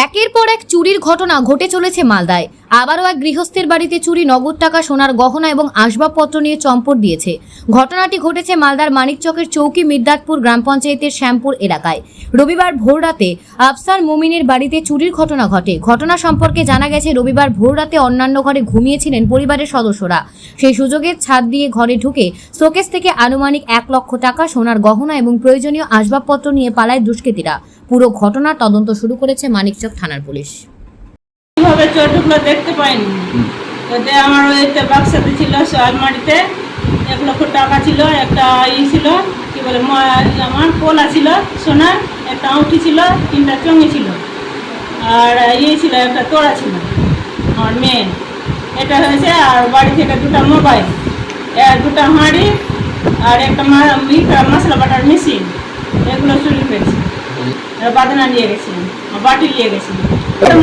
একের পর এক চুরির ঘটনা ঘটে চলেছে মালদায়। আবারও এক গৃহস্থের বাড়িতে চুরি, নগদ টাকা, সোনার গহনা এবং আসবাবপত্র নিয়ে চম্পট দিয়েছে। ঘটনাটি ঘটেছে মালদার মানিকচকের চৌকি মির্দাতপুর গ্রাম পঞ্চায়েতের শ্যামপুর এলাকায়। রবিবার ভোররাতে আফসার মুমিনের বাড়িতে চুরির ঘটনা ঘটে। ঘটনা সম্পর্কে জানা গেছে, রবিবার ভোররাতে অন্যান্য ঘরে ঘুমিয়েছিলেন পরিবারের সদস্যরা। সেই সুযোগে ছাদ দিয়ে ঘরে ঢুকে শোকেস থেকে আনুমানিক 1 লক্ষ টাকা, সোনার গহনা এবং প্রয়োজনীয় আসবাবপত্র নিয়ে পালায় দুষ্কৃতীরা। পুরো ঘটনার তদন্ত শুরু করেছে মানিকচক থানার পুলিশ। কিভাবে চোর ঢুকলো দেখতে পাইনি। তাতে আমার ওই বাক্সাতে ছিল আলমারিতে 1 লক্ষ টাকা ছিল, একটা ছিল কি বলে আমার পোলা ছিল সোনার, একটা আংটি ছিল, 3টা চঙ্গি ছিল, আর ছিল একটা তোড়া ছিল আমার মেয়ে। এটা হয়েছে। আর বাড়ি থেকে 2টা মোবাইল, 2টা হাঁড়ি আর একটা মশলা বাটার মেশিন, এগুলো চুরি হয়েছে। বাদনা নিয়ে গেছি, বাটি নিয়ে গেছি।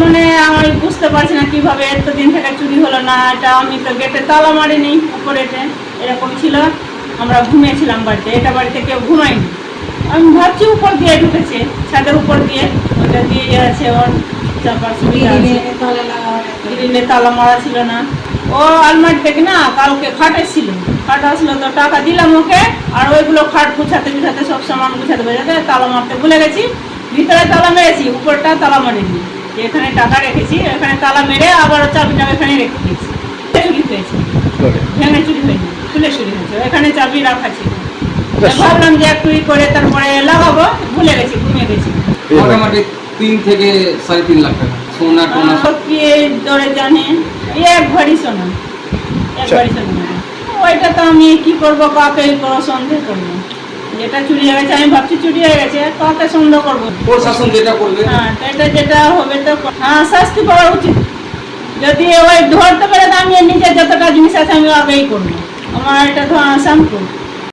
মানে আমি বুঝতে পারছি না কিভাবে এতদিন থেকে চুরি হলো না। এটা আমি তো গেটে তালা মারিনি, উপরেতে এরকম ছিল। আমরা ঘুমিয়েছিলাম বাড়িতে, এটা বাড়িতে কেউ ঘুমায়নি। আমি ভাবছি উপর দিয়ে ঢুকেছে, ছাদের উপর দিয়ে, ওইটা দিয়ে আছে ওর চাপার সুবিধা আছে। গ্রিলে তালা মারা ছিল না। ও আলমারি থেকে না কালকে খাট এসেছিল, খাট আসলো তো টাকা দিলাম ওকে, আর ওইগুলো খাট গুছাতে গুছাতে সব সামান গুছাতে বোঝাতে তালা মারতে ভুলে গেছি। ভিতরে তালা মেরেছি, উপরটা তালা মারিনি। এখানে টাকা রেখেছি, এখানে তালা মেরে আবার চাবিটা এখানে রেখে দিয়েছি। চুরি হয়েছে, ভেঙে চুরি হয়নি, খুলে চুরি হয়েছে। এখানে চাবি রাখা ছিল। ভাবলাম যে একটু করে তারপরে লাগাবো, ভুলে গেছি, ঘুমিয়ে গেছি। মোটামুটি 3 থেকে 3.5 লাখ টাকা সোনা টোনা কি ধরে জানে, এক ভরি সোনা, এক ভরি সোনা। ওইটা তো আমি কি করবো, কাকে সন্দেহ করবো? যেটা চুরি হয়ে গেছে আমি ভাবছি চুরি হয়ে গেছে, কাকে সন্দেহ করবো? প্রশাসন যেটা করবে, হ্যাঁ এটা যেটা হবে তো শাস্তি পাওয়া উচিত। যদি ওই ধরতে পারে তো আমি নিজের যতটা জিনিস আছে আমি আগেই করবো। আমার এটা তো শ্যামপুর।